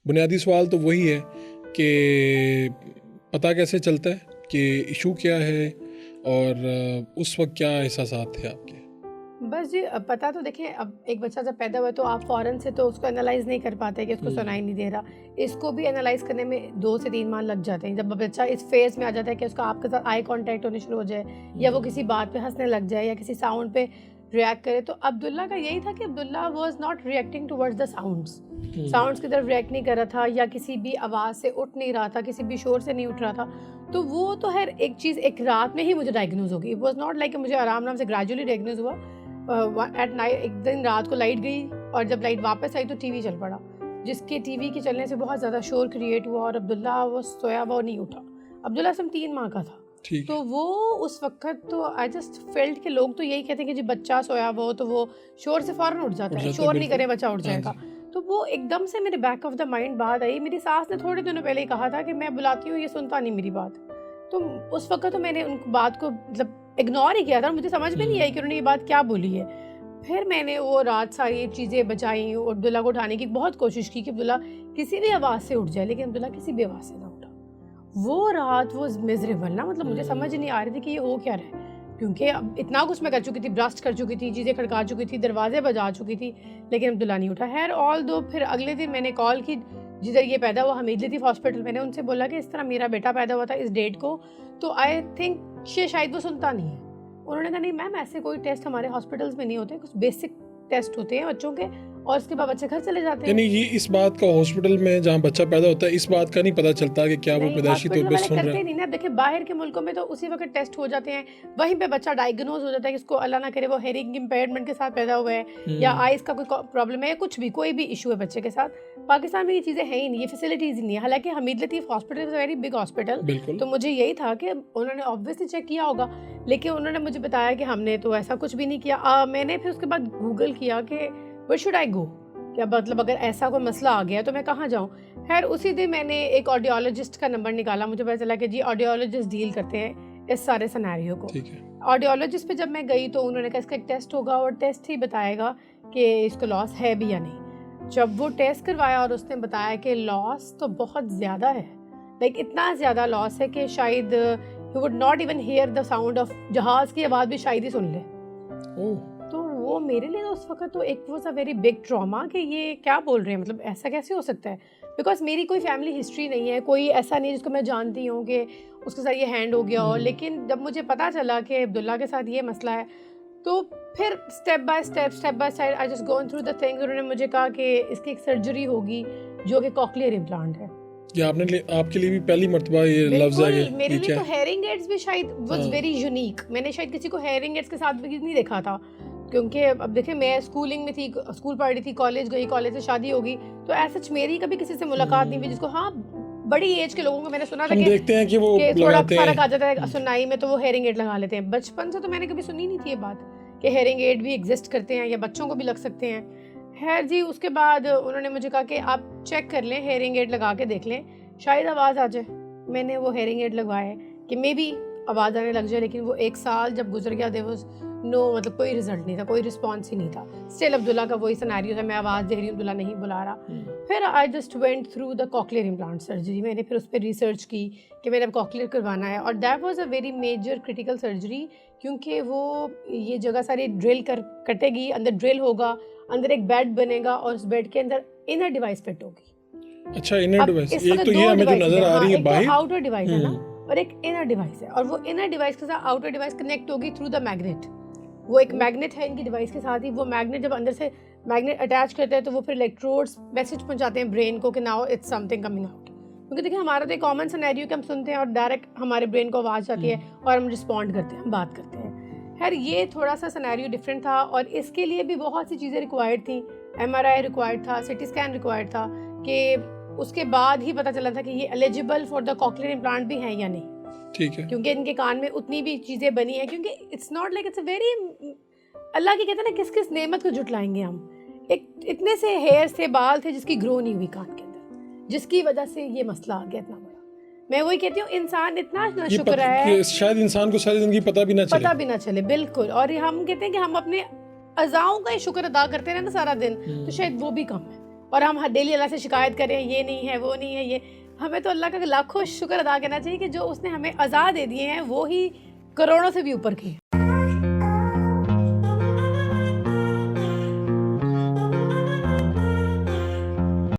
بنیادی سوال تو وہی ہے کہ پتہ کیسے چلتا ہے کہ ایشو کیا ہے اور اس وقت کیا احساسات تھے آپ کے؟ بس جی پتہ تو دیکھیں، اب ایک بچہ جب پیدا ہوا ہے تو آپ فوراً سے تو اس کو انالائز نہیں کر پاتے کہ اس کو سنائی نہیں دے رہا. اس کو بھی انالائز کرنے میں 2 سے 3 ماہ لگ جاتے ہیں. جب بچہ اس فیز میں آ جاتا ہے کہ اس کا آپ کے ساتھ آئی کانٹیکٹ ہونے شروع ہو جائے یا وہ کسی بات پہ ہنسنے لگ جائے یا کسی ساؤنڈ پہ ریئیکٹ کرے. تو عبداللہ کا یہی تھا کہ Abdullah was not reacting towards the sounds کی طرف ریئیکٹ نہیں کر رہا تھا یا کسی بھی آواز سے اٹھ نہیں رہا تھا، کسی بھی شور سے نہیں اٹھ رہا تھا. تو وہ تو خیر ایک چیز ایک رات میں ہی مجھے ڈائگنوز ہو گئی. اٹ واز ناٹ لائک کہ مجھے آرام سے گریجولی ڈائگنوز ہوا. ایٹ نائٹ ایک دن رات کو لائٹ گئی اور جب لائٹ واپس آئی تو ٹی وی چل پڑا، جس کے ٹی وی کے چلنے سے بہت زیادہ شور کریٹ ہوا اور عبداللہ وہ سویا وہ نہیں اٹھا. عبداللہ سم 3 ماہ کا تھا. تو وہ اس وقت تو آئی جسٹ فیلٹ کہ لوگ تو یہی کہتے ہیں کہ جی بچہ سویا وہ تو وہ شور سے فوراً اٹھ جاتا ہے، شور نہیں کرے بچہ اٹھ جائے گا. تو وہ ایک دم سے میرے بیک آف دا مائنڈ بات آئی. میری ساس نے تھوڑے دنوں پہلے ہی کہا تھا کہ میں بلاتی ہوں یہ سنتا نہیں میری بات. تو اس وقت تو میں نے ان بات کو مطلب اگنور ہی کیا تھا، مجھے سمجھ میں نہیں آئی کہ انہوں نے یہ بات کیا بولی ہے. پھر میں نے وہ رات ساری چیزیں بچائیں، عبداللہ کو اٹھانے کی بہت کوشش کی کہ عبداللہ کسی بھی آواز سے اٹھ جائے، لیکن عبداللہ کسی بھی آواز سے نہ اٹھا. وہ رات وہ میزریبل نا، مطلب مجھے سمجھ نہیں آ رہی تھی کہ یہ ہو کیا رہا ہے، کیونکہ اب اتنا کچھ میں کر چکی تھی، برسٹ کر چکی تھی، چیزیں کھڑکا چکی تھی، دروازے بجا چکی تھی، لیکن عبداللہ نہیں اٹھا. خیر آل دو پھر اگلے دن میں نے کال کی جدھر یہ پیدا ہوا حمید لطیف ہاسپٹل. میں نے ان سے بولا کہ اس طرح میرا بیٹا پیدا ہوا تھا اس ڈیٹ کو، تو آئی تھنک شاید وہ سنتا نہیں ہے. انہوں نے کہا نہیں میم ایسے کوئی ٹیسٹ ہمارے ہاسپٹلس میں نہیں ہوتے، کچھ بیسک ٹیسٹ ہوتے ہیں بچوں کے اور اس کے بعد بچے گھر چلے جاتے ہیں. یعنی یہ اس بات کا ہاسپٹل میں جہاں بچہ پیدا ہوتا ہے اس بات کا نہیں پتہ چلتا کہ کیا وہ پیدائشی طور پہ سن رہا ہے؟ نہیں نا، دیکھیں باہر کے ملکوں میں تو اسی وقت ٹیسٹ ہو جاتے ہیں، وہیں پہ بچہ ڈائگنوز ہو جاتا ہے کہ اس کو اللہ نہ کرے وہ ہیئرنگ امپیئرمنٹ کے ساتھ پیدا ہوا ہے یا آئیز کا کوئی پرابلم ہے یا کچھ بھی کوئی بھی ایشو ہے بچے کے ساتھ. پاکستان میں یہ چیزیں ہیں ہی نہیں، یہ فیسلٹیز ہی نہیں ہے. حالانکہ Hamid Latif hospital is very big hospital, تو مجھے یہی تھا کہ انہوں نے آبویسلی چیک کیا ہوگا، لیکن انہوں نے مجھے بتایا کہ ہم نے تو ایسا کچھ بھی نہیں کیا. میں نے پھر اس کے بعد گوگل کیا کہ where should I go، کیا مطلب اگر ایسا کوئی مسئلہ آ گیا تو میں کہاں جاؤں. خیر اسی دن میں نے ایک آڈیولوجسٹ کا نمبر نکالا. مجھے پتا چلا کہ جی آڈیولوجسٹ ڈیل کرتے ہیں اس سارے سیناریو کو. آڈیولوجسٹ پہ جب میں گئی تو انہوں نے کہا اس کا ایک ٹیسٹ ہوگا اور ٹیسٹ ہی بتائے گا کہ اس کو لاس ہے بھی یا نہیں. جب وہ ٹیسٹ کروایا اور اس نے بتایا کہ لاس تو بہت زیادہ ہے، لائک اتنا زیادہ لاس ہے کہ شاید he would not even hear the sound of جہاز کی آواز بھی شاید ہی سن لے. تو وہ میرے لیے اس وقت تو ایک was a very big trauma کہ یہ کیا بول رہے ہیں، مطلب ایسا کیسے ہو سکتا ہے. بیکاز میری کوئی فیملی ہسٹری نہیں ہے، کوئی ایسا نہیں جس کو میں جانتی ہوں کہ اس کے ساتھ یہ ہینڈ ہو گیا ہو. لیکن جب مجھے پتہ چلا کہ عبداللہ کے ساتھ یہ مسئلہ ہے تو پھر step by step I just gone through the things. انہوں نے مجھے کہا کہ اس کی ایک سرجری ہوگی جو کہ کوکلیئر امپلانٹ ہے. یہ آپ کے لیے بھی پہلی مرتبہ یہ لفظ ہے؟ میرے لیے تو ہیئرنگ ایڈز بھی شاید واز ویری یونیک. میں نے شاید کسی کو ہیئرنگ ایڈز کے ساتھ بھی نہیں دیکھا تھا، کیونکہ اب دیکھیں میں اسکولنگ میں تھی، اسکول پڑھ رہی تھی، کالج گئی، کالج سے شادی ہوگی، تو ایسا میری کبھی کسی سے ملاقات نہیں ہوئی جس کو ہاں بڑی ایج کے لوگوں کو میں نے سنا تھا کہ تھوڑا فرق آ جاتا ہے سنائی میں تو وہ ہیئرنگ ایڈ لگا لیتے ہیں. بچپن سے تو میں نے کبھی سنی نہیں تھی یہ بات کہ ہیئرنگ ایڈ بھی ایگزسٹ کرتے ہیں یا بچوں کو بھی لگ سکتے ہیں. خیر جی اس کے بعد انہوں نے مجھے کہا کہ آپ چیک کر لیں، ہیئرنگ ایڈ لگا کے دیکھ لیں شاید آواز آ جائے. میں نے وہ ہیئرنگ ایڈ لگوائے کہ مے بی آواز آنے لگ جائے، لیکن وہ 1 سال جب گزر گیا دیر واز نو، مطلب کوئی رزلٹ نہیں تھا، کوئی رسپانس ہی نہیں تھا. اسٹل عبداللہ کا وہی سیناریو تھا، میں آواز دے رہی ہوں، عبداللہ نہیں بلا رہا. پھر I just went through the cochlear implant surgery. میں نے پھر اس پہ ریسرچ کی کہ میں نے اب کوکلیئر کروانا ہے، اور that was a very major critical surgery, کیونکہ وہ یہ جگہ ساری ڈرل کٹے گی، اندر ڈرل ہوگا، اندر ایک بیڈ بنے گا اور اس بیڈ کے اندر انر ڈیوائس فٹ ہوگی. اچھا انر ڈیوائس، ایک تو یہ ہمیں جو نظر آ رہی ہے باہر، ایک آؤٹر ڈیوائس ہے نا اور ایک انر ڈیوائس ہے، اور وہ انر ڈیوائس کے ساتھ آؤٹر ڈیوائس کنیکٹ ہوگی تھرو دا میگنیٹ. وہ ایک میگنیٹ ہے ان کی ڈیوائس کے ساتھ ہی. وہ میگنیٹ جب اندر سے میگنیٹ اٹیچ کرتے ہیں تو وہ پھر الیکٹروڈس میسج پہنچاتے ہیں برین کو کہ now it's something coming out. کیونکہ دیکھیں ہمارا تو ایک کامن سینیریو کہ ہم سنتے ہیں اور ڈائریکٹ ہمارے برین کو آواز جاتی ہے اور ہم رسپونڈ کرتے ہیں، ہم بات کرتے ہیں. خیر یہ تھوڑا سا سینیریو ڈفرینٹ تھا، اور اس کے لیے بھی بہت سی چیزیں ریکوائرڈ تھیں. MRI ریکوائرڈ تھا، CT اسکین ریکوائرڈ تھا، کہ اس کے بعد ہی پتہ چلا تھا کہ یہ eligible for the cochlear implant بھی ہیں یا نہیں. ٹھیک ہے، کیونکہ ان کے کان میں اتنی بھی چیزیں بنی ہیں، کیونکہ it's not like it's a very, Allah کی کہتے ہیں نا کس نعمت کو جھٹلائیں گے ہم. ایک اتنے سے ہیئر سے بال تھے جس کی گرو نہیں ہوئی کان کے اندر، جس کی وجہ سے یہ مسئلہ آ گیا اتنا بڑا. میں وہی کہتی ہوں انسان اتنا شکر ہے، شاید انسان کو ساری زندگی پتہ بھی نہ چلے. بالکل. اور ہم کہتے ہیں کہ ہم اپنے اعضاؤں کا شکر ادا کرتے رہے نا سارا دن، تو شاید وہ بھی کم ہے. اور ہم ڈیلی اللہ سے شکایت کریں یہ نہیں ہے وہ نہیں ہے یہ. ہمیں تو اللہ کا لاکھوں شکر ادا کرنا چاہیے کہ جو اس نے ہمیں عزا دے دیے ہیں وہ ہی کروڑوں سے بھی اوپر کے ہیں.